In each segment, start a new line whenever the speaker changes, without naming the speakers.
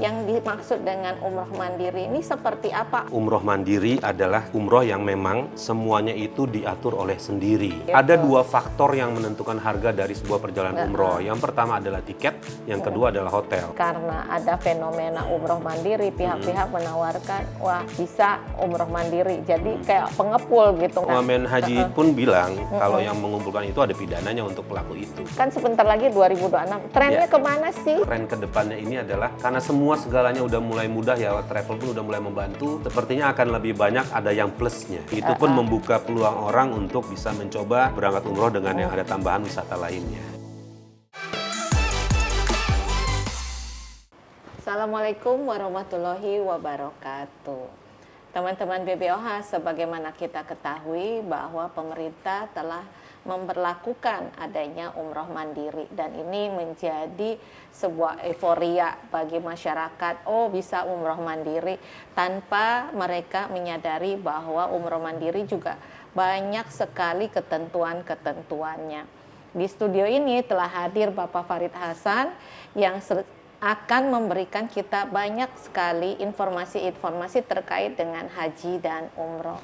yang dimaksud dengan umroh mandiri ini seperti apa?
Umroh mandiri adalah umroh yang memang semuanya itu diatur oleh sendiri.
Gitu.
Ada dua faktor yang menentukan harga dari sebuah perjalanan umroh. Yang pertama adalah tiket, yang kedua adalah hotel.
Karena ada fenomena umroh mandiri, pihak-pihak menawarkan, wah bisa umroh mandiri, jadi kayak pengepul gitu.
Wamen Haji pun bilang kalau yang mengumpulkan itu ada pidananya untuk pelaku itu.
Kan sebentar lagi 2026, trennya kemana sih?
Tren kedepannya ini adalah karena semua segalanya udah mulai mudah ya, travel pun udah mulai membantu. Sepertinya akan lebih banyak ada yang plusnya. Itu pun membuka peluang orang untuk bisa mencoba berangkat umroh dengan yang ada tambahan wisata lainnya.
Assalamualaikum warahmatullahi wabarakatuh. Teman-teman BBOH, sebagaimana kita ketahui bahwa pemerintah telah memberlakukan adanya umroh mandiri dan ini menjadi sebuah euforia bagi masyarakat. Oh, bisa umroh mandiri tanpa mereka menyadari bahwa umroh mandiri juga banyak sekali ketentuan-ketentuannya. Di studio ini telah hadir Bapak Farid Hasan yang akan memberikan kita banyak sekali informasi-informasi terkait dengan haji dan umroh.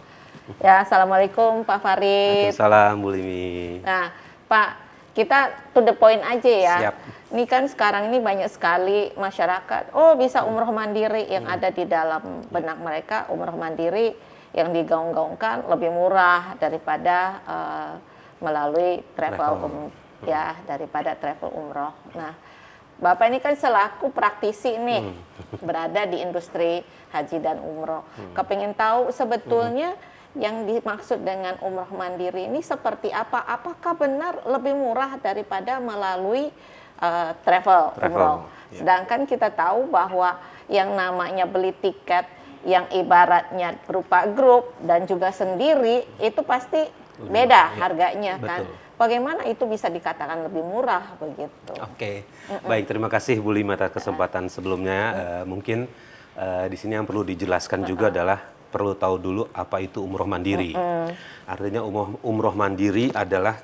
Ya, Assalamualaikum Pak Farid.
Waalaikumsalam Bu Limi.
Nah, Pak, kita to the point aja ya.
Siap.
Ini kan sekarang ini banyak sekali masyarakat, oh bisa umroh mandiri yang ada di dalam benak mereka, umroh mandiri yang digaung-gaungkan lebih murah daripada melalui travel. Ya, daripada travel umroh. Nah, Bapak ini kan selaku praktisi nih, berada di industri haji dan umroh. Kepingin tahu sebetulnya yang dimaksud dengan umroh mandiri ini seperti apa? Apakah benar lebih murah daripada melalui travel umroh?
Ya.
Sedangkan kita tahu bahwa yang namanya beli tiket yang ibaratnya berupa grup dan juga sendiri itu pasti beda harganya kan.
Betul.
Bagaimana itu bisa dikatakan lebih murah begitu?
Oke, baik, terima kasih Bu Lima atas kesempatan sebelumnya. Mungkin di sini yang perlu dijelaskan juga adalah perlu tahu dulu apa itu umroh mandiri. Artinya umroh mandiri adalah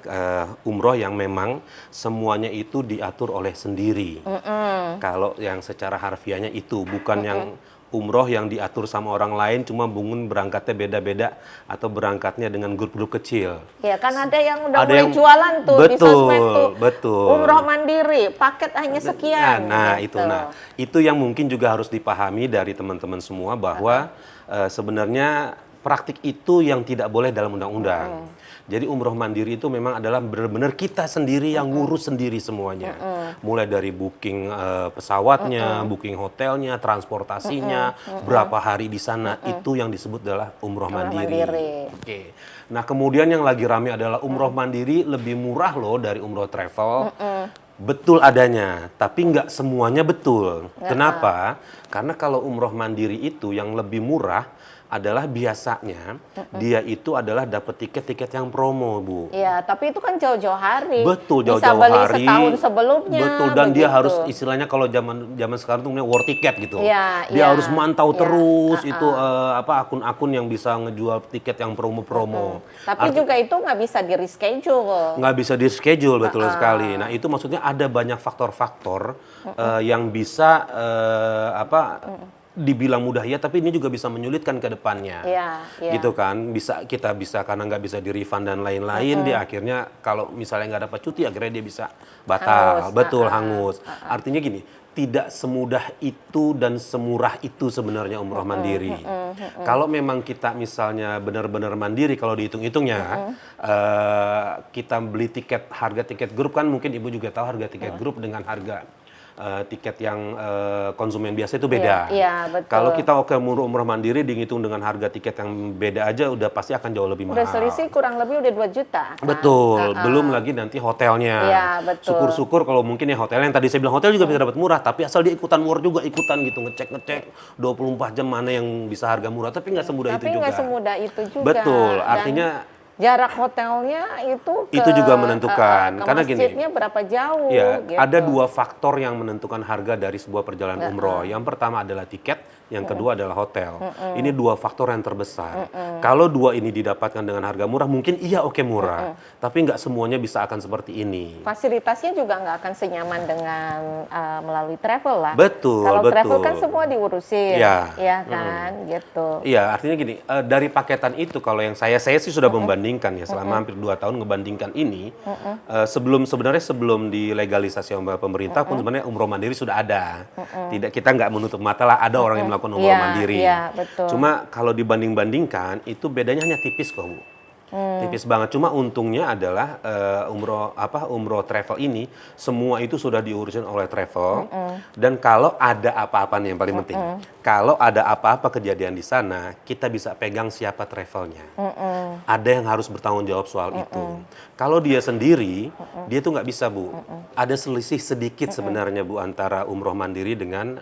umroh yang memang semuanya itu diatur oleh sendiri. Kalau yang secara harfiahnya itu bukan yang umroh yang diatur sama orang lain, cuma bungun berangkatnya beda-beda atau berangkatnya dengan grup-grup kecil.
Ya kan ada yang udah
Ada
mulai
yang
jualan tuh di sosmed tuh.
Betul.
Umroh mandiri, paket hanya sekian. Gitu.
Itu yang mungkin juga harus dipahami dari teman-teman semua bahwa sebenarnya praktik itu yang tidak boleh dalam undang-undang. Jadi umroh mandiri itu memang adalah benar-benar kita sendiri yang ngurus sendiri semuanya. Mulai dari booking pesawatnya, booking hotelnya, transportasinya, berapa hari di sana, itu yang disebut adalah umroh mandiri. Oke. Nah, kemudian yang lagi rame adalah umroh mandiri lebih murah loh dari umroh travel. Betul adanya, tapi nggak semuanya betul. Kenapa? Karena kalau umroh mandiri itu yang lebih murah adalah biasanya dia itu adalah dapat tiket-tiket yang promo, Bu.
Iya, tapi itu kan jauh-jauh hari.
Betul,
bisa
jauh-jauh
beli
hari.
setahun sebelumnya.
Betul, dan
begitu.
dia harus istilahnya kalau zaman sekarang tuh war tiket gitu.
Iya,
Dia harus mantau terus itu akun-akun yang bisa ngejual tiket yang promo-promo.
Tapi juga itu nggak bisa di reschedule.
Nggak bisa di schedule, betul sekali. Nah, itu maksudnya ada banyak faktor-faktor yang bisa dibilang mudah ya, tapi ini juga bisa menyulitkan ke depannya. Gitu kan, kita bisa karena nggak bisa di refund dan lain-lain, dia akhirnya kalau misalnya nggak dapat cuti akhirnya dia bisa batal, hangus. Artinya gini, tidak semudah itu dan semurah itu sebenarnya umroh mandiri. Kalau memang kita misalnya benar-benar mandiri, kalau dihitung-hitungnya, kita beli harga tiket grup kan mungkin Ibu juga tahu harga tiket grup dengan harga tiket yang konsumen biasa itu beda.
Betul.
Kalau kita umroh mandiri dihitung dengan harga tiket yang beda aja udah pasti akan jauh lebih mahal.
Udah selisih kurang lebih udah 2 juta. Kan?
Betul, belum lagi nanti hotelnya.
Betul.
Syukur-syukur kalau mungkin ya hotel yang tadi saya bilang hotel juga bisa dapat murah, tapi asal dia ikutan war juga ikutan gitu, ngecek 24 jam mana yang bisa harga murah, tapi nggak semudah itu juga.
Tapi nggak semudah itu juga.
Betul, artinya
jarak hotelnya itu
Itu juga menentukan.
ke
Karena gini,
masjidnya berapa jauh
ya,
gitu.
ada dua faktor yang menentukan harga dari sebuah perjalanan umroh. Yang pertama adalah tiket, yang kedua adalah hotel. Ini dua faktor yang terbesar. Kalau dua ini didapatkan dengan harga murah, mungkin iya oke murah. Tapi nggak semuanya bisa akan seperti ini.
Fasilitasnya juga nggak akan senyaman dengan melalui travel lah.
Betul,
Kalau
betul.
travel kan semua diurusin,
Ya.
ya kan, gitu.
Iya, artinya gini, dari paketan itu kalau yang saya sih sudah membandingkan ya selama hampir 2 tahun ngebandingkan ini. Sebenarnya sebelum dilegalisasi oleh pemerintah pun sebenarnya umroh mandiri sudah ada. Tidak, kita nggak menutup mata lah, ada orang yang melakukan umroh
Iya,
mandiri.
iya, betul.
Cuma kalau dibanding-bandingkan itu bedanya hanya tipis kok, Bu. Tipis banget. Cuma untungnya adalah umroh travel ini semua itu sudah diurusin oleh travel. Dan kalau ada apa-apa nih yang paling penting, kalau ada apa-apa kejadian di sana, kita bisa pegang siapa travelnya. Ada yang harus bertanggung jawab soal itu. Kalau dia sendiri, dia tuh nggak bisa, Bu. Ada selisih sedikit sebenarnya, Bu, antara umroh mandiri dengan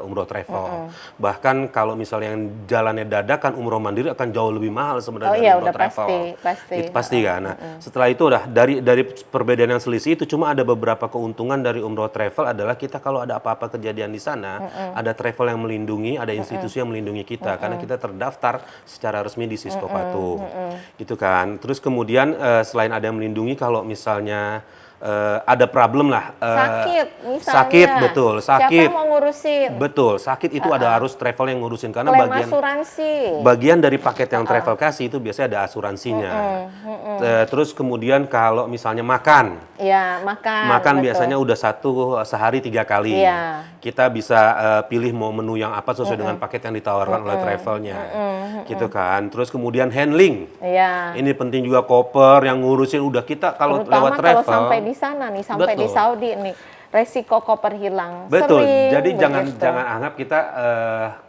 umroh travel. Bahkan kalau misalnya yang jalannya dadakan, umroh mandiri akan jauh lebih mahal sebenarnya dari umroh
udah
travel.
pasti.
Itu pasti kan. Nah, setelah itu udah dari perbedaan yang selisih itu cuma ada beberapa keuntungan dari umroh travel adalah kita kalau ada apa-apa kejadian di sana, ada travel yang melindungi, ada institusi yang melindungi kita karena kita terdaftar secara resmi di Sisko Patuh. Gitu kan. Terus kemudian selain ada yang melindungi kalau misalnya ada problem lah.
Sakit misalnya.
Sakit, betul. Sakit.
Siapa yang mau ngurusin?
Betul, sakit itu ada harus travel yang ngurusin karena
Klaim asuransi.
bagian dari paket yang travel kasih itu biasanya ada asuransinya. Terus kemudian kalau misalnya makan,
Ya, makan.
makan
betul.
biasanya udah sehari 3 kali.
Iya.
Kita bisa pilih mau menu yang apa sesuai dengan paket yang ditawarkan oleh travelnya, gitu kan. Terus kemudian handling,
Iya.
ini penting juga koper yang ngurusin udah kita kalau
Terutama
lewat travel.
kalau sampai di sana nih, sampai di
Betul.
Saudi nih, resiko koper hilang.
Betul.
Sering
Jadi jangan
begitu.
anggap kita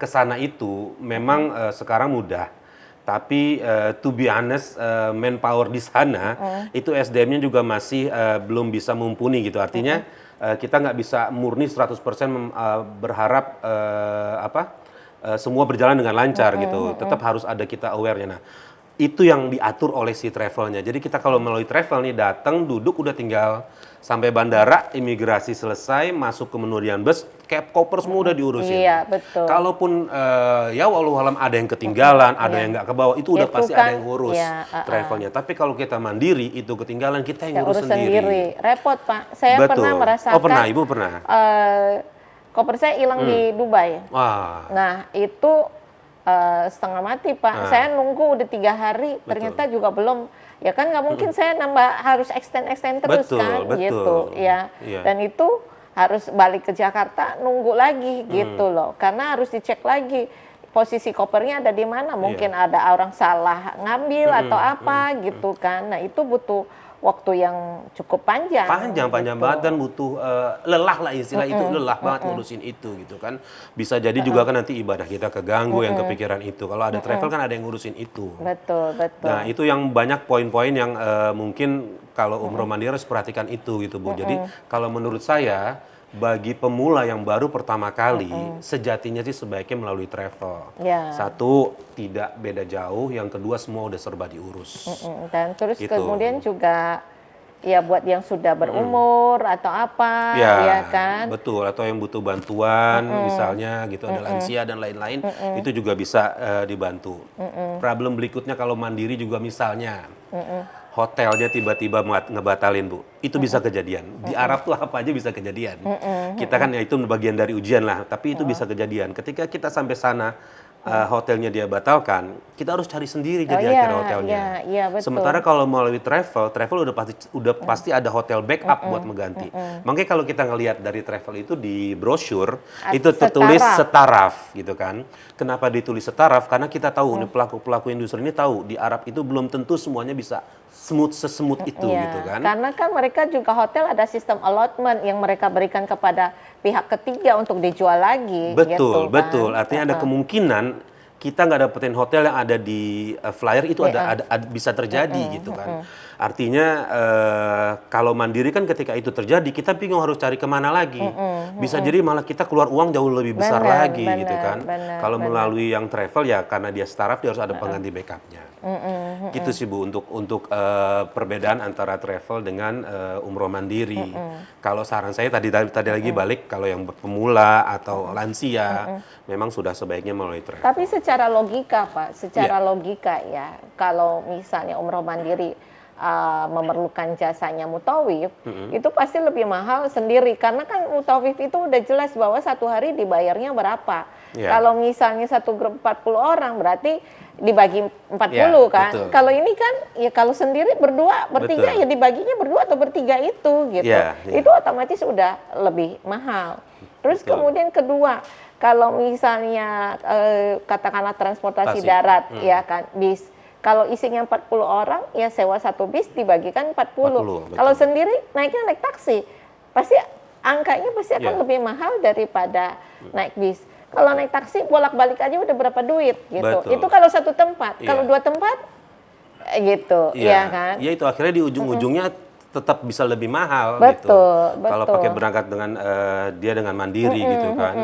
ke sana itu memang sekarang mudah. Tapi to be honest, manpower di sana itu SDM-nya juga masih belum bisa mumpuni gitu. Artinya kita nggak bisa murni 100% berharap semua berjalan dengan lancar gitu. Tetap harus ada kita aware-nya. Nah, itu yang diatur oleh si travelnya. Jadi kita kalau melalui travel nih datang, duduk, udah tinggal sampai bandara, imigrasi selesai, masuk ke kemudian bus, koper semua udah diurusin.
Iya, betul.
Kalaupun ya wallahualam ada yang ketinggalan, ada yang nggak ke bawah, itu udah
Itu
pasti
kan,
ada yang ngurus
ya,
travelnya. Tapi kalau kita mandiri, itu ketinggalan kita yang
Ya,
ngurus
urus
sendiri.
Repot, Pak. Saya
Betul.
pernah merasakan.
Oh pernah, Ibu pernah?
Koper saya hilang di Dubai.
Wah,
Nah, itu setengah mati, Pak. Saya nunggu udah 3 hari, ternyata juga belum. Ya kan nggak mungkin saya harus extend terus
Betul,
kan,
betul.
gitu. Ya.
Iya.
Dan itu harus balik ke Jakarta, nunggu lagi gitu loh. Karena harus dicek lagi posisi kopernya ada di mana. Mungkin ada orang salah ngambil atau apa gitu kan. Nah, itu butuh waktu yang cukup panjang.
panjang
gitu.
banget dan butuh lelah lah istilah itu, lelah banget ngurusin itu gitu kan. Bisa jadi juga kan nanti ibadah kita keganggu yang kepikiran itu. Kalau ada travel kan ada yang ngurusin itu.
Betul.
Nah, itu yang banyak poin-poin yang mungkin kalau umroh mandiri harus perhatikan itu gitu, Bu. Jadi kalau menurut saya bagi pemula yang baru pertama kali sejatinya sih sebaiknya melalui travel.
Ya.
Satu, tidak beda jauh, yang kedua semua udah serba diurus.
Dan terus
Gitu.
kemudian juga ya buat yang sudah berumur atau apa, ya kan?
Betul, atau yang butuh bantuan misalnya gitu, ada lansia dan lain-lain, itu juga bisa dibantu. Problem berikutnya kalau mandiri juga misalnya hotelnya tiba-tiba ngebatalin, Bu, itu bisa kejadian. Di Arab tuh apa aja bisa kejadian. Kita kan ya itu bagian dari ujian lah, tapi itu bisa kejadian. Ketika kita sampai sana hotelnya dia batalkan, kita harus cari sendiri jadi akhirnya hotelnya.
Iya, betul.
Sementara kalau melalui travel udah pasti ada hotel backup buat mengganti. Makanya kalau kita ngelihat dari travel itu di brosur itu tertulis setaraf gitu kan. Kenapa ditulis setaraf? Karena kita tahu nih pelaku-pelaku industri ini tahu di Arab itu belum tentu semuanya bisa sesmooth itu gitu kan.
Karena kan mereka juga hotel ada sistem allotment yang mereka berikan kepada pihak ketiga untuk dijual lagi.
Betul,
gitu, kan?
betul. Artinya ada kemungkinan kita nggak dapetin hotel yang ada di flyer itu ada bisa terjadi gitu kan. Artinya kalau mandiri kan ketika itu terjadi kita bingung harus cari kemana lagi. Bisa jadi malah kita keluar uang jauh lebih besar lagi gitu kan. Kalau melalui yang travel ya karena dia startup dia harus ada pengganti backupnya. Gitu sih Bu untuk perbedaan antara travel dengan umroh mandiri. Kalau saran saya tadi lagi balik kalau yang pemula atau lansia memang sudah sebaiknya melalui travel.
Tapi secara logika Pak, secara
Iya.
logika ya, kalau misalnya umroh mandiri memerlukan jasanya mutawif, itu pasti lebih mahal sendiri. Karena kan mutawif itu udah jelas bahwa satu hari dibayarnya berapa.
Iya.
Kalau misalnya satu grup 40 orang, berarti dibagi 40
Iya,
kan.
betul.
Kalau ini kan, ya kalau sendiri berdua, bertiga,
Betul.
ya dibaginya berdua atau bertiga itu gitu.
Iya, iya.
Itu otomatis udah lebih mahal. Terus
Betul.
kemudian kedua, kalau misalnya katakanlah transportasi
Tasi.
darat, ya kan, bis. Kalau isinya 40 orang, ya sewa satu bis dibagikan 40.
40,
Kalau
betul.
sendiri naiknya naik taksi, pasti angkanya pasti akan
Iya.
lebih mahal daripada naik bis. Kalau naik taksi bolak-balik aja udah berapa duit gitu.
Betul.
Itu kalau satu tempat.
Iya.
Kalau dua tempat, gitu, ya kan?
Iya itu akhirnya di ujung-ujungnya tetap bisa lebih mahal gitu.
Betul,
Kalau
betul.
pakai berangkat dengan dia dengan mandiri gitu kan.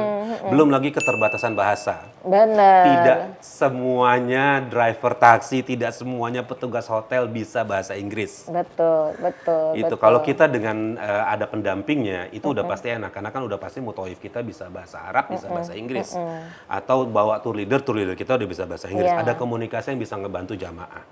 Belum lagi keterbatasan bahasa.
Benar.
Tidak semuanya driver taksi, tidak semuanya petugas hotel bisa bahasa Inggris.
Betul, betul.
Itu
betul.
kalau kita dengan ada pendampingnya itu udah pasti enak karena kan udah pasti mutawif kita bisa bahasa Arab, bisa bahasa Inggris. Atau bawa tour leader kita udah bisa bahasa Inggris.
Iya.
Ada komunikasi yang bisa ngebantu jamaah.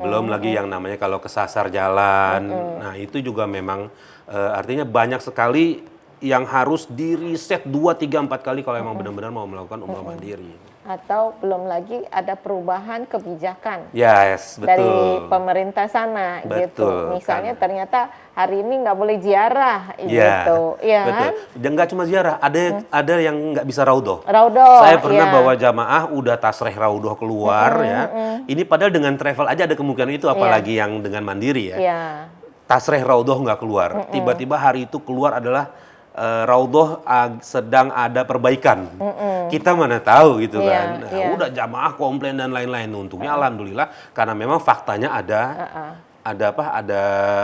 Belum lagi yang namanya kalau kesasar jalan. Nah, itu juga memang artinya banyak sekali yang harus di-riset 2, 3, 4 kali kalau emang benar-benar mau melakukan umroh mandiri.
Atau belum lagi ada perubahan kebijakan
Yes, betul.
dari pemerintah sana
Betul,
gitu. Misalnya ternyata hari ini nggak boleh ziarah
Iya,
gitu, ya
betul.
kan?
Dan nggak cuma ziarah, ada yang nggak bisa raudhoh.
Raudhoh,
Saya pernah
ya.
bawa jamaah udah tasreh raudhoh keluar ya. Ini padahal dengan travel aja ada kemungkinan itu, apalagi yang dengan mandiri ya.
Iya,
Tasreh raudhoh nggak keluar. Tiba-tiba hari itu keluar adalah raudhoh sedang ada perbaikan. Kita mana tahu gitu
Iya,
kan. Nah,
iya.
udah jamaah komplain dan lain-lain. Untungnya alhamdulillah karena memang faktanya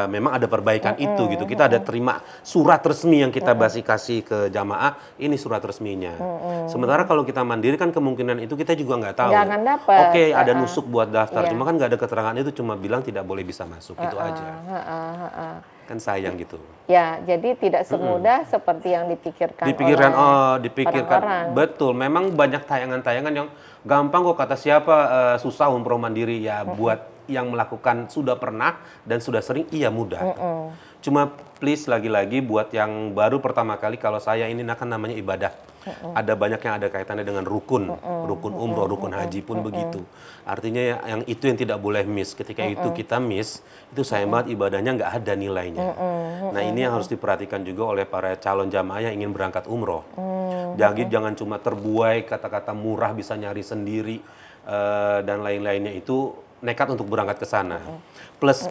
memang ada perbaikan itu gitu. Kita ada terima surat resmi yang kita kasih ke jamaah, ini surat resminya. Sementara kalau kita mandiri kan kemungkinan itu kita juga nggak tahu.
Nggak akan dapet.
Oke, ada nusuk buat daftar,
Iya.
cuma kan nggak ada keterangan itu, cuma bilang tidak boleh bisa masuk, itu aja. Kan sayang gitu.
ya. Jadi tidak semudah seperti yang dipikirkan
Dipikirkan,
orang-orang.
betul. Memang banyak tayangan-tayangan yang gampang kok, kata siapa susah umroh mandiri ya. Buat yang melakukan sudah pernah dan sudah sering, iya mudah. Cuma please lagi-lagi buat yang baru pertama kali, kalau saya ini kan namanya ibadah. Ada banyak yang ada kaitannya dengan rukun umroh, rukun haji pun begitu. Artinya yang itu yang tidak boleh miss. Ketika itu kita miss, itu sayang banget, ibadahnya nggak ada nilainya. Nah ini yang harus diperhatikan juga oleh para calon jamaah yang ingin berangkat umroh. Jadi jangan cuma terbuai kata-kata murah bisa nyari sendiri dan lain-lainnya, itu nekat untuk berangkat ke sana. Plus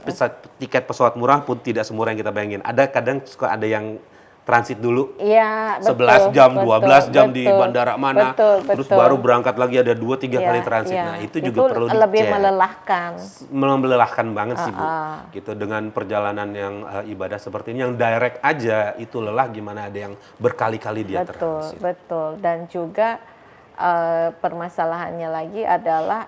tiket pesawat murah pun tidak semurah yang kita bayangin. Kadang suka ada yang transit dulu.
Iya,
11 jam, 12 jam di bandara mana, terus
betul.
baru berangkat lagi ada 2-3 kali
Iya,
transit.
iya.
Nah, itu juga perlu dicek.
lebih melelahkan.
Melelahkan banget sih, Bu. Gitu, dengan perjalanan yang ibadah seperti ini, yang direct aja itu lelah, gimana ada yang berkali-kali dia
Betul,
transit.
betul. Dan juga permasalahannya lagi adalah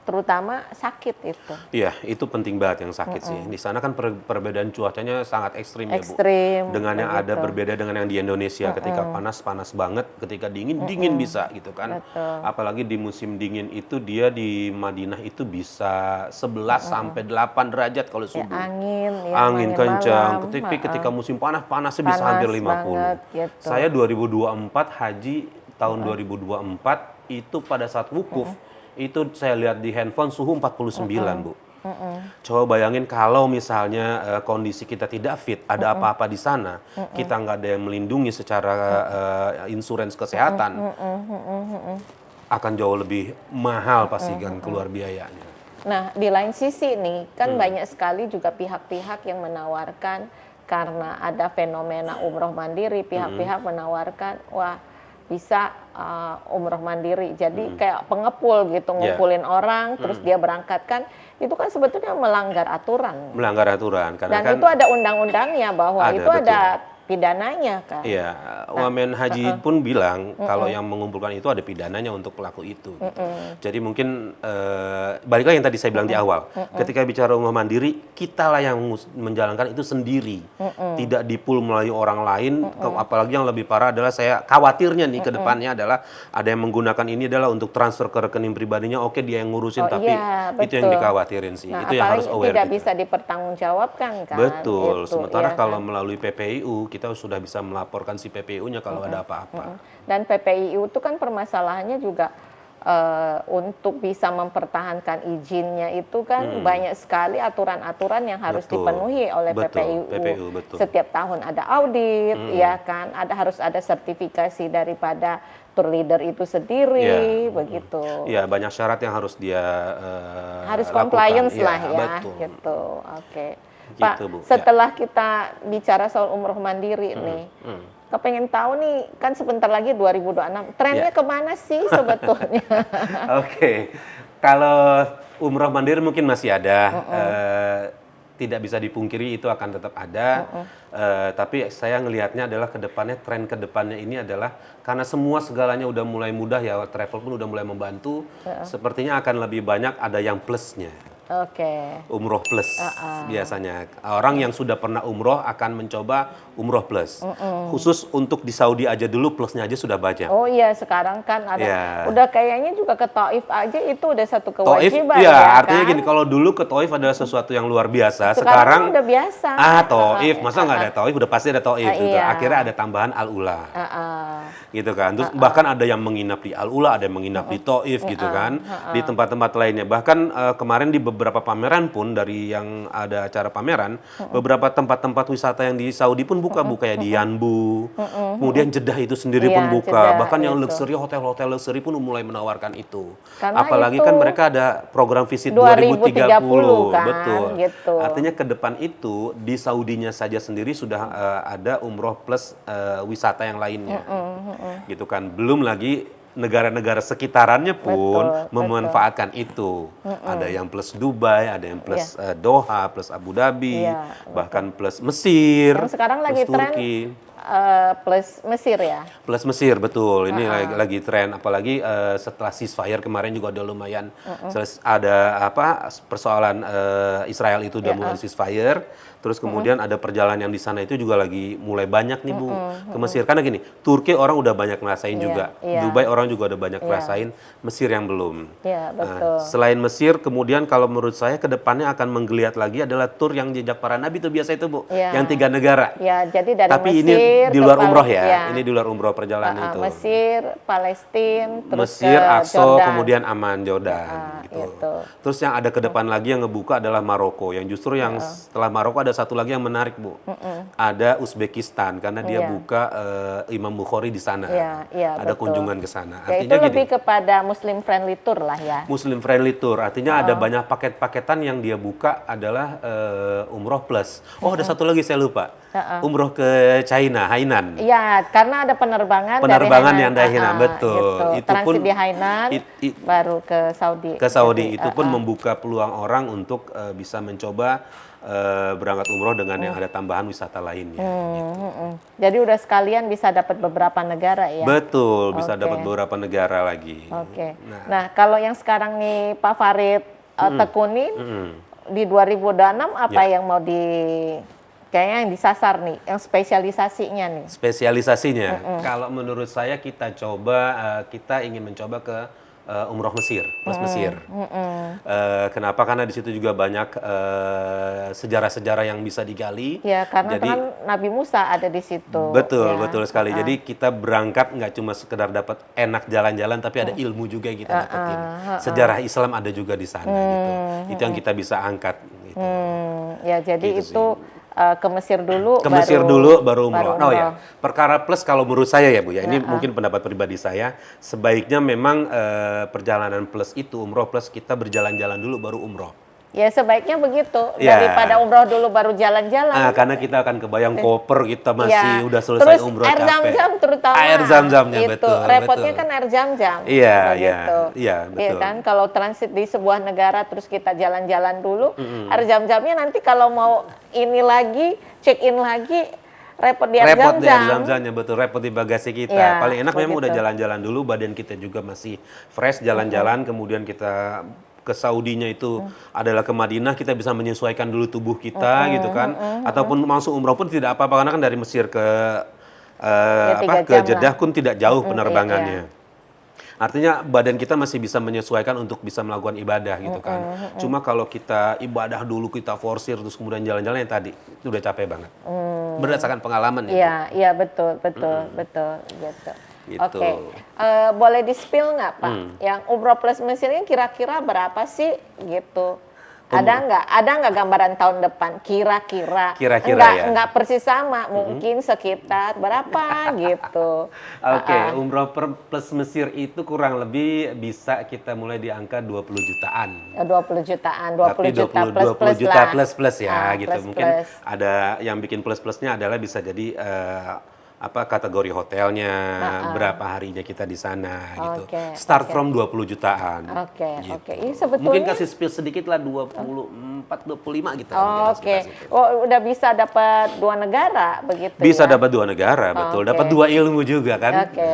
terutama sakit itu.
Iya, itu penting banget yang sakit sih. Di sana kan perbedaan cuacanya sangat ekstrim ya, Bu.
Ekstrim.
Dengan yang ada
begitu.
berbeda dengan yang di Indonesia. Ketika panas, panas banget. Ketika dingin, dingin bisa gitu kan.
Betul.
Apalagi di musim dingin itu dia di Madinah itu bisa 11 sampai 8 derajat kalau
Ya,
subuh.
angin
Angin kencang.
malam.
Ketika musim panas, panasnya bisa
Panas
hampir 50.
banget, gitu.
Saya 2024 haji tahun 2024 itu pada saat wukuf, itu saya lihat di handphone suhu 49, Bu. Coba bayangin kalau misalnya kondisi kita tidak fit, ada apa-apa di sana, kita nggak ada yang melindungi secara insurans kesehatan, akan jauh lebih mahal pasti kan keluar biayanya.
Nah, di lain sisi nih, kan banyak sekali juga pihak-pihak yang menawarkan, karena ada fenomena umroh mandiri, pihak-pihak menawarkan, wah bisa umroh mandiri. Jadi kayak pengepul gitu, ngumpulin orang, terus dia berangkatkan. Itu kan sebetulnya melanggar aturan.
Melanggar aturan. Karena
Dan
kan
itu ada undang-undangnya bahwa itu
betul.
ada pidananya kan.
Iya, Wamen Haji pun bilang kalau yang mengumpulkan itu ada pidananya untuk pelaku itu. Gitu. Jadi mungkin balik lagi yang tadi saya bilang di awal, ketika bicara umroh mandiri, kitalah yang menjalankan itu sendiri, tidak dipul melalui orang lain. Apalagi yang lebih parah adalah saya khawatirnya nih ke depannya adalah ada yang menggunakan ini adalah untuk transfer ke rekening pribadinya. Oke, dia yang ngurusin, tapi
iya,
itu yang dikhawatirin sih.
Nah,
itu yang harus aware.
Tidak
kita.
bisa dipertanggungjawabkan kan.
Betul.
Itu,
Sementara
ya
kalau
kan?
melalui PPIU kita sudah bisa melaporkan si PPIU-nya kalau ada apa-apa.
Dan PPIU itu kan permasalahannya juga untuk bisa mempertahankan izinnya itu kan banyak sekali aturan-aturan yang harus
Betul.
dipenuhi oleh
Betul.
PPIU.
Betul.
Setiap tahun ada audit, ya kan, harus ada sertifikasi daripada tour leader itu sendiri, begitu.
Iya, banyak syarat yang harus dia
Harus
lakukan.
compliance
Iya,
lah ya,
betul.
gitu. Oke.
Gitu,
Pak,
Bu.
setelah kita bicara soal umroh mandiri nih, kepengen tahu nih, kan sebentar lagi 2026, trennya kemana sih sebetulnya?
Oke. Kalau umroh mandiri mungkin masih ada. Tidak bisa dipungkiri itu akan tetap ada. Tapi saya ngelihatnya adalah tren kedepannya ini adalah karena semua segalanya udah mulai mudah ya, travel pun udah mulai membantu. Sepertinya akan lebih banyak ada yang plusnya.
Oke.
Umroh plus biasanya. Orang yang sudah pernah umroh akan mencoba umroh plus. Khusus untuk di Saudi aja dulu plusnya aja sudah banyak.
Oh iya, sekarang kan ada,
Ya.
udah kayaknya juga ke Taif aja itu udah satu
Taif,
kewajiban
ya,
ya
artinya
kan?
gini, kalau dulu ke Taif adalah sesuatu yang luar biasa.
Sekarang udah biasa.
Taif, masa nggak ada Taif? Udah pasti ada Taif. Gitu.
Iya.
Akhirnya ada tambahan Al-Ula. Gitu kan. Terus bahkan ada yang menginap di Al-Ula, ada yang menginap di Taif gitu kan. Di tempat-tempat lainnya. Bahkan kemarin di beberapa pameran pun dari yang ada acara pameran, beberapa tempat-tempat wisata yang di Saudi pun buka kayak di Yanbu. Kemudian Jeddah itu sendiri
Iya,
pun buka.
Jeddah,
Bahkan yang
gitu.
luxury, hotel-hotel luxury pun mulai menawarkan itu.
Karena
Apalagi
itu
kan mereka ada program visit
2030 kan,
betul.
gitu.
Artinya ke depan itu di Saudinya saja sendiri sudah ada umroh plus wisata yang lainnya. Gitu kan. Belum lagi negara-negara sekitarannya pun memanfaatkan itu. Ada yang plus Dubai, ada yang plus Doha, plus Abu Dhabi,
Iya,
bahkan plus Mesir,
Yang sekarang lagi
plus
tren
Turki.
Plus Mesir ya.
Plus Mesir, betul. Ini lagi tren, apalagi setelah ceasefire kemarin juga udah lumayan ada persoalan Israel itu udah mulai ceasefire. Terus kemudian ada perjalanan yang di sana itu juga lagi mulai banyak nih Bu ke Mesir. Karena gini, Turki orang udah banyak ngerasain juga. Dubai orang juga udah banyak ngerasain, Mesir yang belum.
Iya, betul.
Selain Mesir, kemudian kalau menurut saya ke depannya akan menggeliat lagi adalah tur yang jejak para nabi itu biasa itu Bu. Yang 3 negara.
Ya, jadi dari
Tapi
Mesir
ini di luar
ke
umroh ya.
Iya.
Ini di luar umroh perjalanan itu.
Mesir, Palestina, terus
Mesir,
ke
Aqsa,
Jordan.
kemudian Aman, Jordan. Gitu.
Gitu.
Terus yang ada ke depan lagi yang ngebuka adalah Maroko. Yang justru yang setelah Maroko ada satu lagi yang menarik Bu. Ada Uzbekistan karena dia buka Imam Bukhari di sana.
Iya,
Ada
betul.
kunjungan ke sana.
Ya, itu lebih kepada Muslim friendly tour lah ya.
Muslim friendly tour, artinya ada banyak paket-paketan yang dia buka adalah umroh plus. Oh, ada satu lagi saya lupa. Umroh ke China, Hainan.
Iya, karena ada penerbangan
Yang dari Hainan, betul.
Gitu.
Itu
Transit
pun
di Hainan, baru ke Saudi.
Ke Saudi.
Jadi,
itu pun membuka peluang orang untuk bisa mencoba berangkat umroh dengan yang ada tambahan wisata lainnya. Gitu.
Jadi udah sekalian bisa dapat beberapa negara ya.
Betul, bisa dapat beberapa negara lagi.
Oke. Nah, kalau yang sekarang nih Pak Farid tekunin di 2026 apa yang mau kayaknya yang disasar nih, yang spesialisasinya nih?
Spesialisasinya, kalau menurut saya kita ingin mencoba ke umroh Mesir, plus Mesir. Kenapa? Karena di situ juga banyak sejarah-sejarah yang bisa digali.
Ya, karena
Jadi,
kan Nabi Musa ada di situ.
Betul,
ya.
betul sekali. Jadi kita berangkat nggak cuma sekedar dapat enak jalan-jalan, tapi ada ilmu juga yang kita dapetin. Sejarah Islam ada juga di sana, gitu. Itu yang kita bisa angkat. Gitu.
Ya, jadi
Gitu
itu ke Mesir dulu.
Ke Mesir dulu, baru umroh. Oh
umroh.
ya, perkara plus kalau menurut saya ya Bu ya, ini mungkin pendapat pribadi saya, sebaiknya memang perjalanan plus itu, umroh plus kita berjalan-jalan dulu baru umroh.
Ya sebaiknya begitu,
Ya.
daripada umroh dulu baru jalan-jalan.
Karena kita akan kebayang koper kita masih udah selesai
Terus
umroh
air
capek.
zam-zam terutama.
Air zam-zamnya,
itu.
betul.
Repotnya
betul.
kan air zam-zam.
Iya,
Begitu.
iya, betul.
Iya kan, kalau transit di sebuah negara terus kita jalan-jalan dulu, air zam-zamnya nanti kalau mau ini lagi, check in lagi, repot di air
repot di air
Zam-Zam.
Zam-Zamnya, betul, repot di bagasi kita.
Ya,
Paling enak memang udah
begitu.
jalan-jalan dulu, badan kita juga masih fresh jalan-jalan, kemudian kita ke Saudinya itu adalah ke Madinah, kita bisa menyesuaikan dulu tubuh kita gitu kan. Ataupun masuk umroh pun tidak apa-apa karena kan dari Mesir ke
Ya, 3
ke
jam
Jeddah
lah.
pun tidak jauh
Iya.
penerbangannya. Artinya badan kita masih bisa menyesuaikan untuk bisa melakukan ibadah gitu kan. Cuma kalau kita ibadah dulu kita forsir terus kemudian jalan-jalan yang tadi itu udah capek banget. Berdasarkan pengalaman ya.
Iya, iya betul gitu.
Gitu.
Oke, boleh di-spill nggak Pak? Yang umroh plus Mesir ini kira-kira berapa sih gitu? Ada nggak gambaran tahun depan? Kira-kira
ya.
nggak persis sama, mungkin sekitar berapa gitu.
Oke, umroh plus Mesir itu kurang lebih bisa kita mulai di angka 20 jutaan.
20 jutaan, 20
Tapi
juta
20
plus
juta
lah.
plus ya gitu.
Plus,
Mungkin
plus.
ada yang bikin plus-plusnya adalah bisa jadi kategori hotelnya, berapa harinya kita di sana gitu.
Oke,
Start from 20 jutaan.
Oke.
Gitu.
Ini sebetulnya
Mungkin kasih spill sedikit lah 24 25 gitu.
Oh, oke. Oh, udah bisa dapat 2 negara begitu
Bisa
ya?
dapat 2 negara, betul.
Oke.
Dapat 2 ilmu juga kan.
Oke,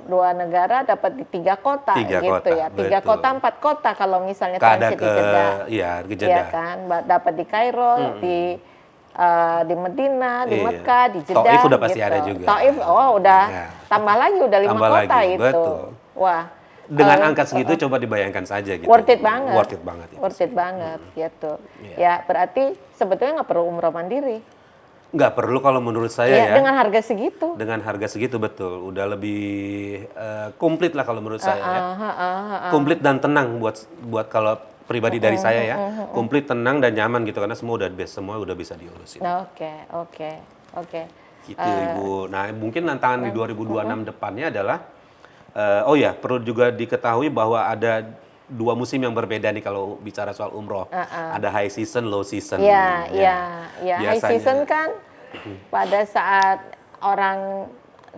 2 negara dapat di 3 kota
3
gitu
kota,
ya. 3
betul.
kota, 4 kota kalau misalnya
Kadang
transit di Jeddah.
Iya, ke
Iya
Jeddah.
kan, dapat di Kairo, di Medina, di
Iya.
Mekah, di Jeddah.
Taif udah pasti
gitu.
ada juga.
Taif, udah
Ya.
tambah lagi udah 5
Tambah
kota
lagi,
itu.
betul.
Wah,
Dengan angka segitu coba dibayangkan saja gitu.
worth it banget.
Worth it banget. itu.
worth it banget gitu.
Iya.
Ya, berarti sebetulnya nggak perlu umroh mandiri.
Nggak perlu kalau menurut saya
Iya,
ya.
dengan harga segitu.
Dengan harga segitu betul. Udah lebih komplit lah kalau menurut saya ya. Komplit dan tenang buat kalau pribadi dari saya ya. Komplit, tenang dan nyaman gitu karena semua udah bisa diurusin.
Oke.
Gitu Ibu. Nah, mungkin tantangan di 2026 depannya adalah perlu juga diketahui bahwa ada 2 musim yang berbeda nih kalau bicara soal umroh. Ada high season, low season.
Iya. High
Biasanya.
season kan pada saat orang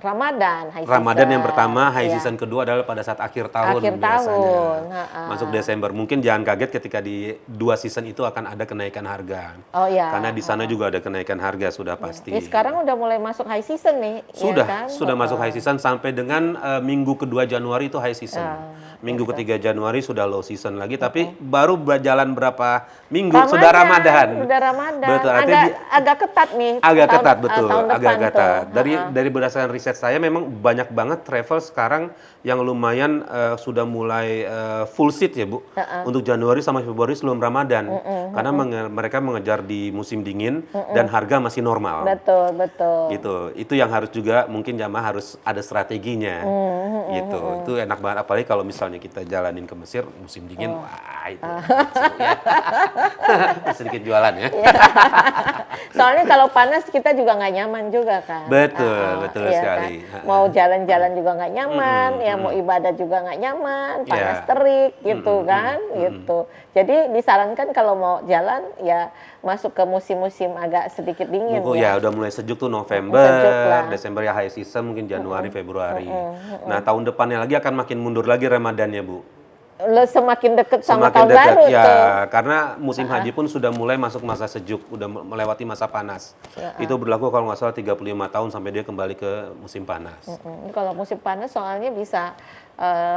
Ramadan.
Ramadan yang pertama, high
Iya.
season kedua adalah pada saat akhir tahun
Akhir
biasanya.
tahun,
Masuk Desember. Mungkin jangan kaget ketika di 2 season itu akan ada kenaikan harga.
Oh iya.
Karena di sana juga ada kenaikan harga sudah pasti.
Ya, sekarang udah mulai masuk high season nih.
Sudah,
ya kan?
sudah masuk high season sampai dengan minggu kedua Januari itu high season. Minggu ketiga Januari sudah low season lagi, tapi baru berjalan berapa minggu sudah Ramadan.
Sudah Ramadan.
Betul, artinya
Agak ketat nih.
agak
tahun-
ketat betul,
tahun depan
agak ketat.
tuh.
Dari berdasarkan riset saya memang banyak banget travel sekarang yang lumayan sudah mulai full seat ya Bu. Untuk Januari sampai Februari sebelum Ramadan. Karena mereka mengejar di musim dingin dan harga masih normal.
Betul.
Gitu. Itu yang harus juga mungkin jamaah harus ada strateginya. Gitu. Itu enak banget apalagi kalau misalnya kita jalanin ke Mesir musim dingin, wah itu seru ya. Sedikit jualan ya.
Soalnya kalau panas kita juga nggak nyaman juga kan.
Betul
Iya
sekali.
kan? Mau jalan-jalan juga nggak nyaman, ya mau ibadah juga nggak nyaman, panas
Iya.
terik gitu kan, gitu. Jadi disarankan kalau mau jalan ya masuk ke musim-musim agak sedikit dingin
Ya
ya.
udah mulai sejuk tuh
Sejuk
November,
lah.
Desember ya high season, mungkin Januari, Februari. Nah tahun depannya lagi akan makin mundur lagi Ramadannya Bu.
Semakin deket sama
Semakin
tahun
dekat
baru
ya,
tuh.
karena musim haji pun sudah mulai masuk masa sejuk, udah melewati masa panas. Itu berlaku kalau nggak salah 35 tahun sampai dia kembali ke musim panas.
Kalau musim panas soalnya bisa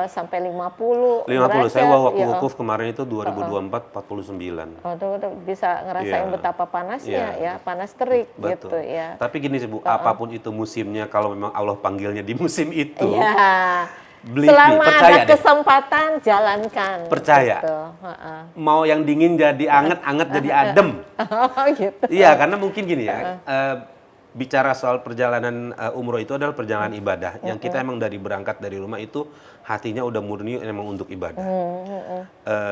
sampai 50
50, saya
derajat,
waktu
ya.
wukuf kemarin itu 2024 49.
Oh, tuh bisa ngerasain
Iya.
betapa panasnya
Iya.
ya, panas terik
Betul.
gitu ya.
Tapi gini sih Bu, apapun itu musimnya, kalau memang Allah panggilnya di musim itu,
Iya.
believe me,
Selama
percaya
ada
deh.
kesempatan jalankan.
Percaya.
Gitu.
Mau yang dingin jadi anget jadi adem.
Oh, gitu.
Iya, karena mungkin gini ya, bicara soal perjalanan umroh itu adalah perjalanan ibadah. Yang kita emang dari berangkat dari rumah itu hatinya udah murni emang untuk ibadah.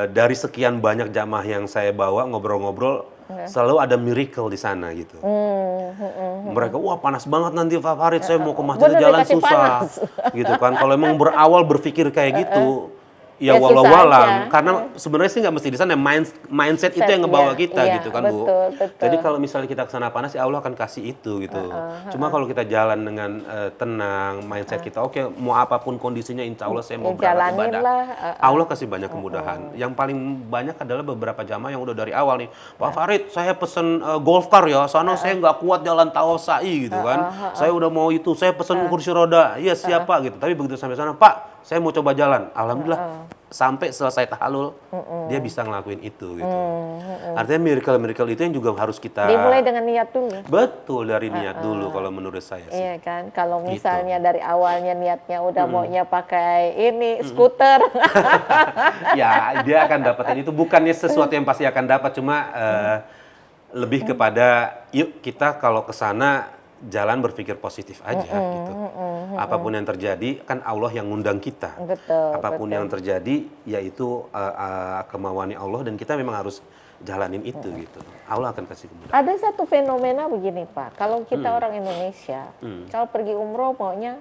Dari sekian banyak jamaah yang saya bawa ngobrol-ngobrol, selalu ada miracle di sana gitu. Mereka, wah panas banget nanti Pak Farid, saya mau ke masjid
Bener
jalan
dikasih
susah.
panas.
Gitu kan, kalau emang berawal berpikir kayak gitu, ya
susah
walau-walam,
aja.
karena sebenarnya sih nggak mesti di sana, mindset itu yang ngebawa kita
Iya,
gitu kan Bu.
betul, betul.
Jadi kalau misalnya kita kesana panas, ya Allah akan kasih itu gitu. Cuma kalau kita jalan dengan tenang, mindset kita oke, mau apapun kondisinya, insya Allah saya mau berangkat
jalanin
ibadah.
lah,
Allah kasih banyak kemudahan. Yang paling banyak adalah beberapa jamaah yang udah dari awal nih, Pak Farid, saya pesen golf car ya, sana saya nggak kuat jalan tawaf sa'i gitu kan. Saya udah mau itu, saya pesen kursi roda, iya siapa gitu. Tapi begitu sampai sana, Pak, saya mau coba jalan. Alhamdulillah sampai selesai tahallul dia bisa ngelakuin itu gitu. Artinya miracle itu yang juga harus kita
dimulai dengan niat dulu.
betul dari niat dulu kalau menurut saya sih.
Iya kan, kalau
Gitu.
misalnya dari awalnya niatnya udah maunya pakai ini skuter,
Ya, dia akan dapatin itu, bukannya sesuatu yang pasti akan dapat, cuma lebih kepada yuk kita kalau ke sana jalan berpikir positif aja gitu. Apapun yang terjadi kan Allah yang ngundang kita.
Betul,
Apapun
betul.
yang terjadi yaitu kemauannya Allah dan kita memang harus jalanin itu gitu. Allah akan kasih kemudahan.
Ada satu fenomena begini Pak, kalau kita orang Indonesia, kalau pergi umroh maunya,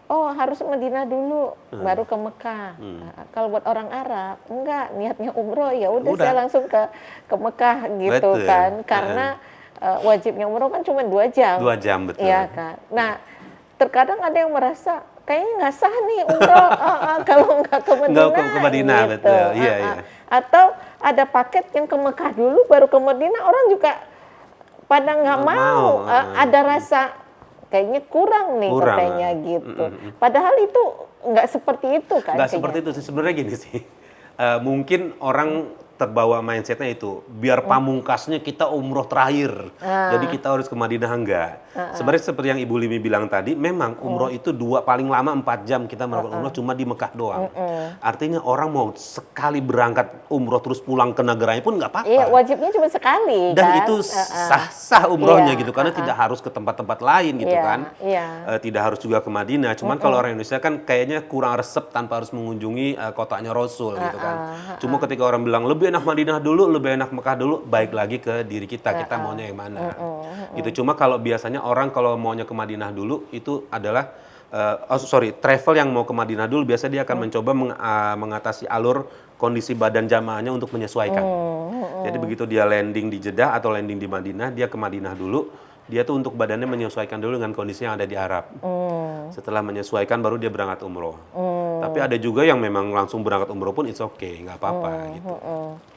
oh harus Madinah dulu, baru ke Mekah. Kalau buat orang Arab, enggak, niatnya umroh ya udah saya langsung ke Mekah gitu
Betul.
kan, karena wajibnya umroh kan cuma 2 jam.
2 jam betul.
Iya kan. Nah, terkadang ada yang merasa kayaknya nggak sah nih umroh kalau nggak ke Madinah.
Nggak ke Madinah,
gitu.
betul. Iya, iya.
Atau ada paket yang ke Mekah dulu baru ke Madinah, orang juga pada nggak
Nggak
mau.
mau,
Ada rasa kayaknya kurang nih
Kurang,
katanya gitu. Padahal itu nggak seperti itu kan.
Nggak seperti itu sih, sebenarnya gini sih. Mungkin orang terbawa mindsetnya itu biar pamungkasnya kita umroh terakhir, jadi kita harus ke Madinah, enggak. Sebenarnya seperti yang Ibu Limi bilang tadi, memang umroh itu paling lama 4 jam kita melakukan umroh cuma di Mekah doang. Artinya orang mau sekali berangkat umroh terus pulang ke negaranya pun nggak apa-apa.
Iya, wajibnya cuma sekali
Dan
kan.
itu sah-sah umrohnya
Iya,
gitu, karena tidak harus ke tempat-tempat lain gitu
Iya,
kan.
iya.
Tidak harus juga ke Madinah. Cuman kalau orang Indonesia kan kayaknya kurang resep tanpa harus mengunjungi kotanya Rasul gitu kan. Cuma ketika orang bilang lebih enak Madinah dulu, lebih enak Mekah dulu, baik lagi ke diri kita maunya yang mana. Gitu. Cuma kalau biasanya orang kalau maunya ke Madinah dulu itu adalah travel yang mau ke Madinah dulu biasa dia akan mencoba mengatasi alur kondisi badan jamaahnya untuk menyesuaikan. Jadi begitu dia landing di Jeddah atau landing di Madinah, dia ke Madinah dulu, dia tuh untuk badannya menyesuaikan dulu dengan kondisi yang ada di Arab. Setelah menyesuaikan baru dia berangkat umroh. Tapi ada juga yang memang langsung berangkat umroh pun it's okay, nggak apa-apa gitu.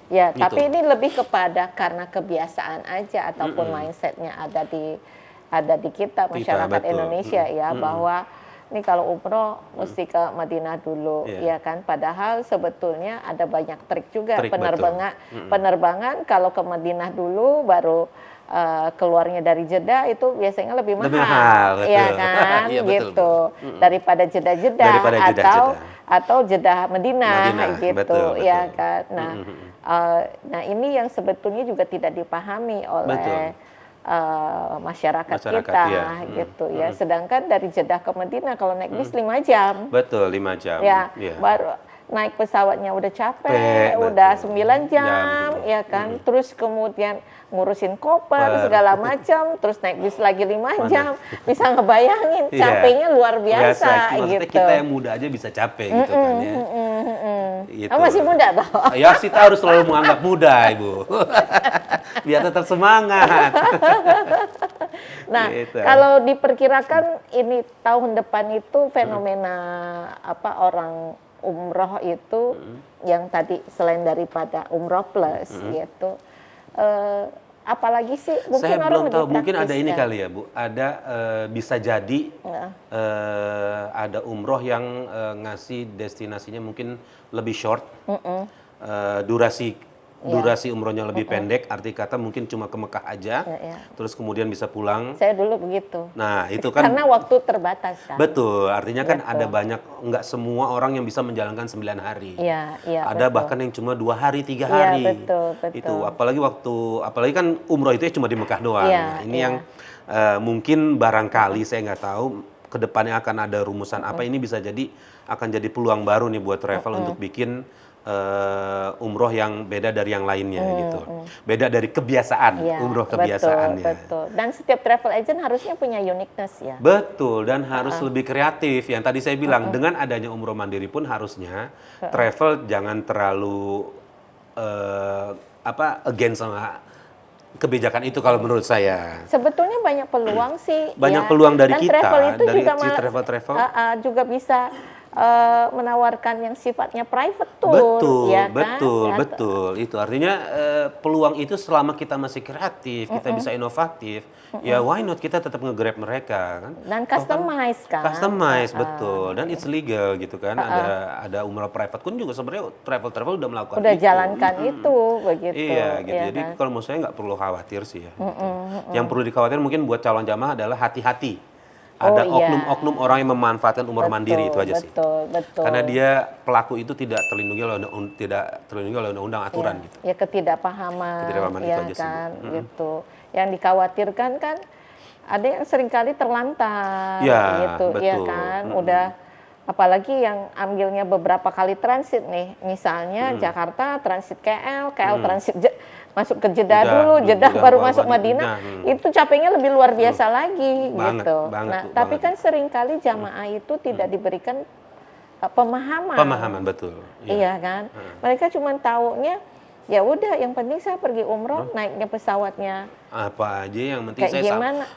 Ya,
Gitu.
tapi ini lebih kepada karena kebiasaan aja ataupun mindsetnya ada di kita masyarakat
betul.
Indonesia ya, bahwa ini kalau umroh mesti ke Madinah dulu,
Iya.
ya kan. Padahal sebetulnya ada banyak trik juga
Trik,
penerbangan kalau ke Madinah dulu baru keluarnya dari Jeddah itu biasanya lebih mahal,
Lebih mahal, betul.
ya kan,
Iya, betul,
gitu. Daripada Jeddah-Jeddah
Daripada
atau Jeddah Madinah gitu,
betul,
ya
betul.
kan. Nah, ini yang sebetulnya juga tidak dipahami oleh masyarakat kita,
iya.
gitu ya. Sedangkan dari Jeddah ke Madinah kalau naik bis 5 jam,
Betul, 5 jam.
ya
Iya.
baru naik pesawatnya udah capek,
Betul.
udah 9 jam,
Jam,
ya kan. Terus kemudian ngurusin koper segala macam, terus naik bis lagi 5 jam, bisa ngebayangin
Iya.
capeknya luar biasa
Maksudnya
gitu.
kita yang muda aja bisa capek gitu kan ya. Gitu.
Kamu masih muda toh?
Ya kita harus selalu menganggap muda Ibu. Biar tetap semangat.
Nah,
Gitu.
kalau diperkirakan ini tahun depan itu fenomena orang umroh itu yang tadi selain daripada umroh plus gitu, apalagi sih mungkin
Saya
orang
belum
lebih
tahu, mungkin ada
praktis
ini
kan?
kali ya Bu, ada bisa jadi ada umroh yang ngasih destinasinya mungkin lebih short, durasi umrohnya lebih pendek, arti kata mungkin cuma ke Mekah aja,
Iya.
terus kemudian bisa pulang.
Saya dulu begitu.
Nah itu kan
Karena waktu terbatas kan.
betul, artinya kan ada banyak, nggak semua orang yang bisa menjalankan 9 hari.
Iya, iya.
Ada
betul.
bahkan yang cuma 2 hari, 3
Iya,
hari.
betul.
Itu apalagi kan umroh itu cuma di Mekah doang.
Iya,
Nah, ini
iya.
yang mungkin barangkali saya nggak tahu kedepannya akan ada rumusan apa, ini bisa jadi akan jadi peluang baru nih buat travel untuk bikin umroh yang beda dari yang lainnya gitu. Beda dari kebiasaan,
Iya,
umroh kebiasaannya.
betul. Dan setiap travel agent harusnya punya uniqueness ya.
Betul, dan harus lebih kreatif. Yang tadi saya bilang, dengan adanya umroh mandiri pun harusnya travel jangan terlalu against sama kebijakan itu kalau menurut saya.
Sebetulnya banyak peluang sih.
Banyak
ya.
peluang dari
Dan
kita,
travel itu
dari
juga
si travel-travel.
juga bisa menawarkan yang sifatnya private tour.
Betul,
ya kan?
betul. Itu artinya peluang itu selama kita masih kreatif, kita bisa inovatif, ya why not kita tetap nge-grab mereka kan?
Dan customize kan.
Customize, betul. Dan it's legal gitu kan. Ada umroh private pun juga sebenarnya travel udah melakukan
Udah
itu.
jalankan itu begitu.
Iya gitu.
ya
Jadi
kan?
kalau menurut saya nggak perlu khawatir sih ya. Gitu. Yang perlu dikhawatir mungkin buat calon jamaah adalah hati-hati. Ada
iya.
oknum-oknum orang yang memanfaatkan umroh mandiri itu aja sih.
Betul.
Karena dia pelaku itu tidak terlindungi oleh undang-undang aturan gitu.
Ya ketidakpahaman
itu
ya
aja sih.
kan gitu. Yang dikhawatirkan kan ada yang seringkali terlantar
Ya,
gitu ya
betul.
kan. Udah apalagi yang ambilnya beberapa kali transit nih. Misalnya Jakarta transit KL transit masuk ke Jeddah dulu, Jeddah baru masuk Madinah. Itu capeknya lebih luar biasa lagi gitu. Nah, tapi kan seringkali jamaah itu tidak diberikan pemahaman.
Pemahaman betul.
Iya kan? Mereka cuma taunya ya udah yang penting saya pergi umroh naiknya pesawatnya.
Apa aja yang penting
Kayak
saya
gimana?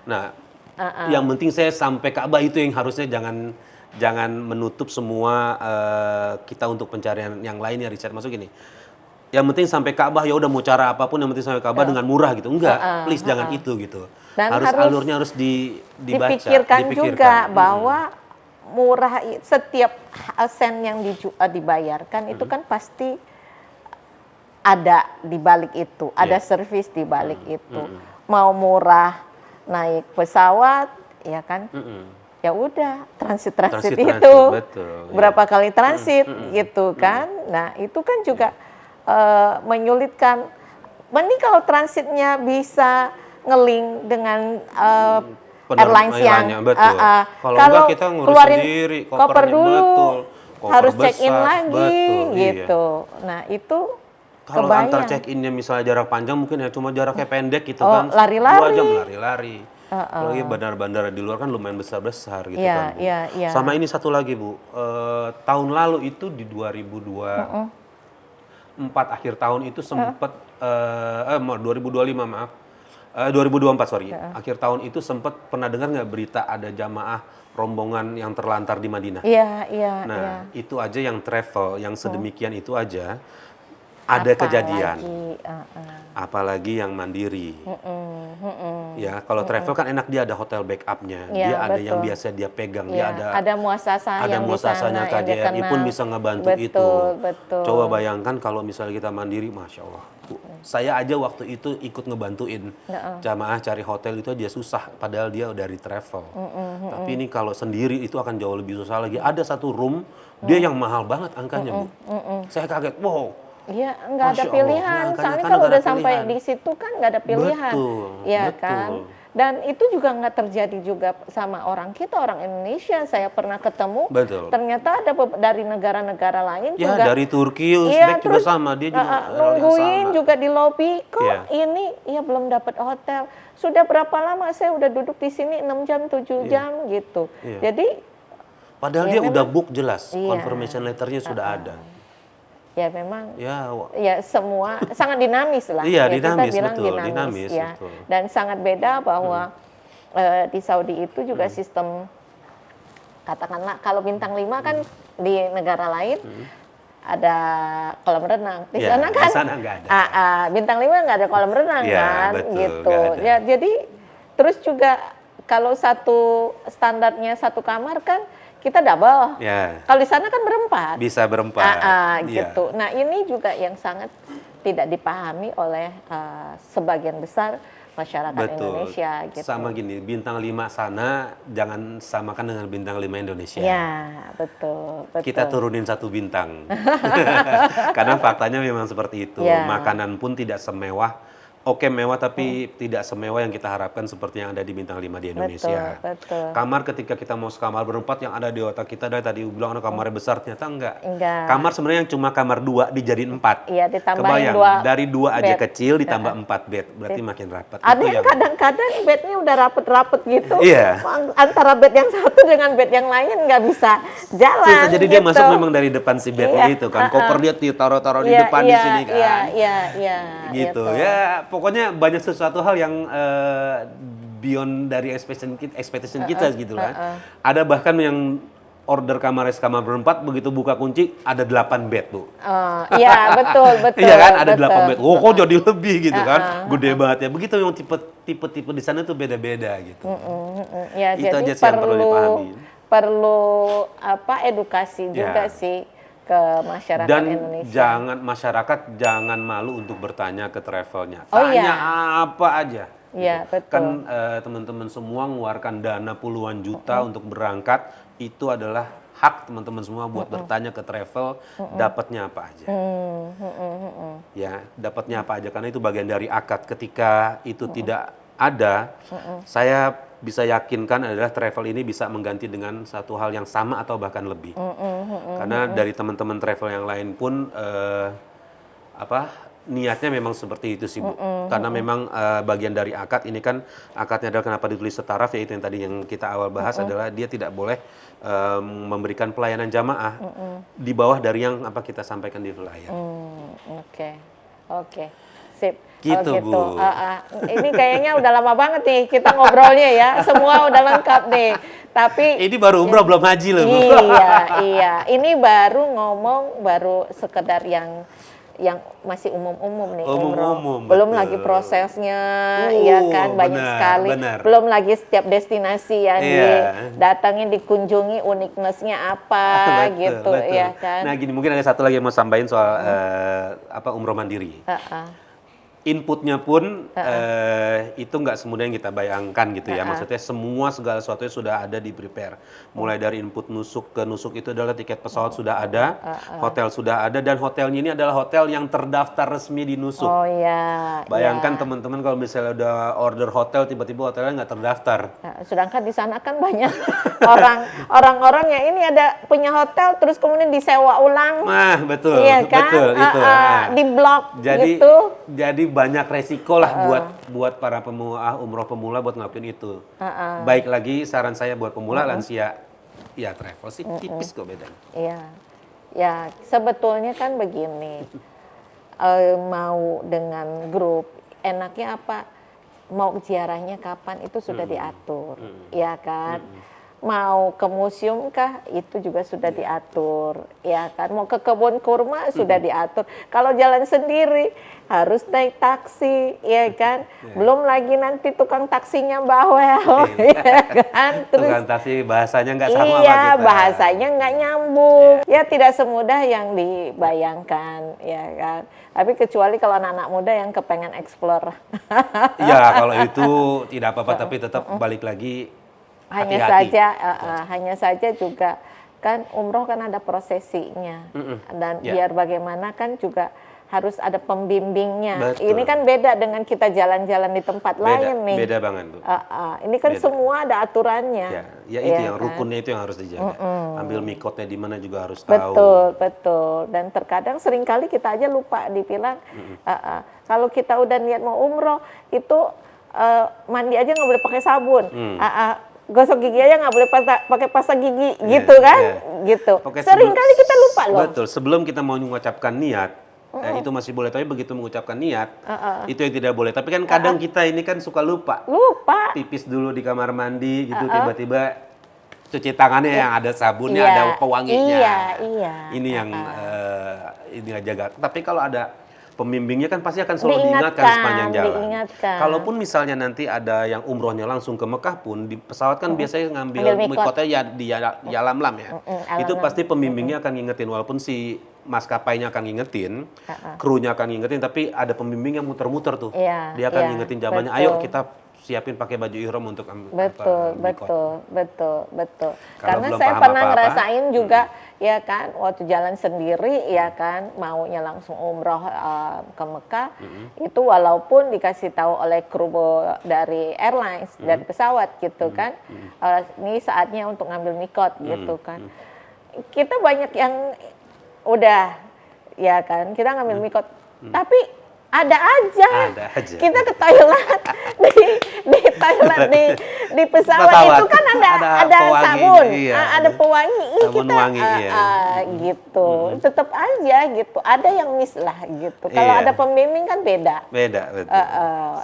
yang penting saya sampai Ka'bah itu yang harusnya jangan menutup semua kita untuk pencarian yang lainnya, Richard. Masuk gini. Yang penting sampai Ka'bah, ya udah mau cara apapun yang penting sampai Ka'bah dengan murah gitu. Enggak, please jangan itu gitu.
Dan
Alurnya harus dibaca,
dipikirkan juga bahwa murah setiap sen yang dibayarkan itu kan pasti ada di balik itu, ada servis di balik itu. Mau murah naik pesawat, ya kan? Ya udah transit itu
betul,
berapa kali transit gitu kan? Nah itu kan juga menyulitkan. Mending kalau transitnya bisa ngeling dengan airlines yang
kalau enggak kita ngurus sendiri
koper dulu,
koper
harus
besar,
check in lagi gitu. Nah itu
kalau antar check innya misalnya jarak panjang mungkin ya cuma jaraknya pendek gitu kan,
lari-lari.
2 jam lari-lari. Kalau bandara-bandara di luar kan lumayan besar-besar gitu kan, Bu.
Iya.
Sama ini satu lagi, Bu. Tahun lalu itu di 2024 akhir tahun itu sempat 2025 maaf. 2024 sorry. Akhir tahun itu sempat pernah dengar nggak berita ada jamaah rombongan yang terlantar di Madinah?
Iya.
Nah, itu aja yang travel yang sedemikian itu aja ada kejadian. Apalagi yang mandiri. Ya, kalau travel kan enak, dia ada hotel backupnya, dia ada yang biasa dia pegang, dia
ada muasasanya
KJRI pun bisa ngebantu itu.
Betul.
Coba bayangkan kalau misalnya kita mandiri, masya Allah. Saya aja waktu itu ikut ngebantuin jamaah cari hotel itu dia susah, padahal dia dari travel. Tapi ini kalau sendiri itu akan jauh lebih susah lagi. Ada satu room dia yang mahal banget angkanya, Bu. Saya kaget, wow.
Iya, nggak ada pilihan. Soalnya kalau udah sampai di situ kan nggak ada pilihan. Betul. Kan? Dan itu juga nggak terjadi juga sama orang kita, orang Indonesia. Saya pernah ketemu, ternyata ada dari negara-negara lain
ya,
juga.
Dari Turki, Uzbek juga sama. Dia juga
nungguin juga di lobi. Kok ini ya belum dapat hotel. Sudah berapa lama saya udah duduk di sini 6 jam, 7 jam gitu. Jadi
padahal dia udah book jelas, confirmation letternya sudah ada.
Ya memang ya semua sangat dinamis lah.
Iya,
dinamis,
kita bilang dinamis
ya. Dan sangat beda bahwa di Saudi itu juga sistem, katakanlah kalau bintang 5 kan di negara lain ada kolam renang. Di sana kan
nggak ada.
Bintang 5 nggak ada kolam renang kan,
betul,
gitu. Ya jadi terus juga kalau satu standarnya satu kamar kan kita double. Kalau di sana kan berempat.
Bisa berempat.
Gitu. Nah ini juga yang sangat tidak dipahami oleh sebagian besar masyarakat Indonesia. Gitu.
Sama gini, bintang 5 sana jangan samakan dengan bintang 5 Indonesia.
Ya, betul.
Kita turunin 1 bintang. Karena faktanya memang seperti itu. Makanan pun tidak semewah Oke mewah tapi tidak semewah yang kita harapkan seperti yang ada di Bintang 5 di Indonesia.
Betul.
Kamar ketika kita mau sekamar berempat yang ada di otak kita dari tadi bilang kamarnya besar, ternyata enggak.
Enggak.
Kamar sebenarnya yang cuma kamar 2 dijadiin 4.
Iya, ditambahin
Kebayang,
2
dari 2 aja
bed.
kecil ditambah 4 bed, berarti makin rapat.
Ada
Itu
yang kadang-kadang bednya udah rapet-rapet gitu.
Iya.
Antara bed yang satu dengan bed yang lain nggak bisa jalan.
Susah, jadi dia
gitu.
masuk memang dari depan si bednya itu kan. Koper dia ditaruh-taruh di depan di sini kan.
Iya.
Gitu. Ya, pokoknya banyak sesuatu hal yang beyond dari expectation kita gitu lah. Ada bahkan yang order kamar berempat, begitu buka kunci ada 8 bed, Bu.
Iya, betul.
Iya kan, ada 8 bed. Oh, kok jadi lebih gitu kan. Gede banget ya. Begitu yang tipe-tipe di sana tuh beda-beda gitu.
Ya,
Itu
jadi
aja sih yang perlu dipahami.
perlu edukasi juga sih ke masyarakat
Dan
Indonesia.
masyarakat jangan malu untuk bertanya ke travelnya.
Oh,
Tanya
iya.
apa aja.
Iya,
Gitu.
betul.
Kan teman-teman semua mengeluarkan dana puluhan juta untuk berangkat, itu adalah hak teman-teman semua buat bertanya ke travel, dapatnya apa aja. Ya, dapatnya apa aja, karena itu bagian dari akad. Ketika itu tidak ada, saya bisa yakinkan adalah travel ini bisa mengganti dengan satu hal yang sama atau bahkan lebih. Karena dari teman-teman travel yang lain pun niatnya memang seperti itu sih, Bu. Karena memang bagian dari akad ini kan, akadnya adalah kenapa ditulis setaraf, yaitu yang tadi yang kita awal bahas adalah dia tidak boleh memberikan pelayanan jamaah di bawah dari yang kita sampaikan di layar.
Oke. Sip.
Gitu,
Oh,
Bu.
Ini kayaknya udah lama banget nih kita ngobrolnya ya. Semua udah lengkap nih. Tapi
Ini baru umroh belum haji loh, Bu.
Iya. Ini baru sekedar yang masih umum-umum nih,
Umum-umum,
belum
betul.
lagi prosesnya, ya kan, banyak
benar,
sekali.
benar.
Belum lagi setiap destinasi yang
Iya.
didatangi, dikunjungi, uniqueness-nya apa, gitu,
Betul.
ya kan.
Nah gini, mungkin ada satu lagi yang mau sampaikan soal umroh mandiri. Inputnya pun itu nggak semudah yang kita bayangkan gitu ya. Maksudnya segala sesuatunya sudah ada di prepare. Mulai dari input nusuk ke nusuk itu adalah tiket pesawat sudah ada, hotel sudah ada, dan hotelnya ini adalah hotel yang terdaftar resmi di nusuk.
Oh iya.
Bayangkan teman-teman kalau misalnya udah order hotel, tiba-tiba hotelnya nggak terdaftar.
Nah, sedangkan di sana kan banyak orang-orang yang ini ada punya hotel terus kemudian disewa ulang.
Nah, betul.
Iya kan?
Betul itu.
Di blok gitu.
Jadi banyak resiko lah buat para umroh pemula buat ngelakuin itu. Baik lagi saran saya buat pemula, lansia, ya travel sih tipis kok bedanya.
Iya. Ya, sebetulnya kan begini. Mau dengan grup, enaknya apa? Mau ziarahnya kapan itu sudah diatur, ya kan? Mau ke museum kah, itu juga sudah diatur, ya kan? Mau ke kebun kurma sudah diatur. Kalau jalan sendiri harus naik taksi, ya kan? Belum lagi nanti tukang taksinya bawel, ya kan? Terus
Tukang taksi bahasanya nggak sama sama
iya,
kita.
bahasanya nggak nyambung. Ya tidak semudah yang dibayangkan, ya kan? Tapi kecuali kalau anak-anak muda yang kepengen explore.
Ya kalau itu tidak apa-apa, tapi tetap balik lagi hati-hati.
Hanya saja juga kan umroh kan ada prosesinya. Dan biar bagaimana kan juga harus ada pembimbingnya.
Betul.
Ini kan beda dengan kita jalan-jalan di tempat lain nih.
Beda banget, Bu.
Ini kan
Beda.
semua ada aturannya.
Ya itu
ya
yang
kan?
rukunnya itu yang harus dijaga. Ambil mikotnya di mana juga harus tahu.
Betul. Dan terkadang seringkali kita aja lupa dibilang kalau kita udah niat mau umroh itu mandi aja nggak boleh pakai sabun. Gosok gigi aja nggak boleh pakai pasta gigi, gitu kan? Gitu.
Oke,
Seringkali kita lupa loh.
Betul. Sebelum kita mau mengucapkan niat, itu masih boleh. Tapi begitu mengucapkan niat, itu yang tidak boleh. Tapi kan kadang kita ini kan suka lupa. Pipis dulu di kamar mandi, gitu tiba-tiba cuci tangannya yang ada sabunnya, ada pewanginya.
Iya.
Ini yang ini jaga. Tapi kalau ada pembimbingnya kan pasti akan selalu diingatkan sepanjang jalan. Kalaupun misalnya nanti ada yang umrohnya langsung ke Mekah pun, di pesawat kan biasanya ngambil mikotnya ya di Yalamlam ya. Itu pasti pembimbingnya akan ngingetin, walaupun si maskapainya akan ngingetin, krunya akan ngingetin, tapi ada pembimbing yang muter-muter tuh. Dia akan ngingetin zamannya, ayo kita siapin pakai baju ihram untuk
Betul.
mikot.
Karena saya pernah ngerasain juga ya kan, waktu jalan sendiri ya kan, maunya langsung umroh ke Mekah, itu walaupun dikasih tahu oleh kru dari airlines, dari pesawat gitu kan, ini saatnya untuk ngambil mikot gitu kan. Kita banyak yang udah ya kan, kita ngambil mikot, tapi ada aja. Kita ke Thailand di Thailand di pesawat itu kan ada
pewangi,
sabun,
iya,
ada pewangi,
sabun
kita
wangi, iya.
gitu. Tetap aja gitu. Ada yang miss lah gitu. Kalau
Iya.
ada pembimbing kan beda.
Beda, betul.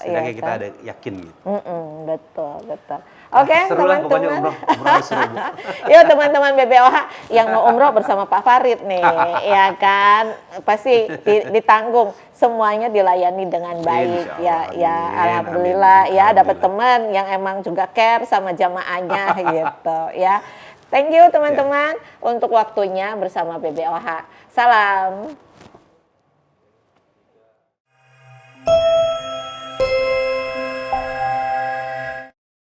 Setidaknya
iya
kita
kan?
ada yakin gitu.
Betul. Oke,
Seru lah pokoknya
teman-teman.
umroh seru, Bu.
Yuk teman-teman BBOH yang mau umroh bersama Pak Farid nih, ya kan, pasti ditanggung, semuanya dilayani dengan baik,
Insya Allah,
ya
amin,
alhamdulillah,
amin.
ya dapat
Alhamdulillah.
teman yang emang juga care sama jamaahnya gitu, ya. Thank you teman-teman untuk waktunya bersama BBOH. Salam.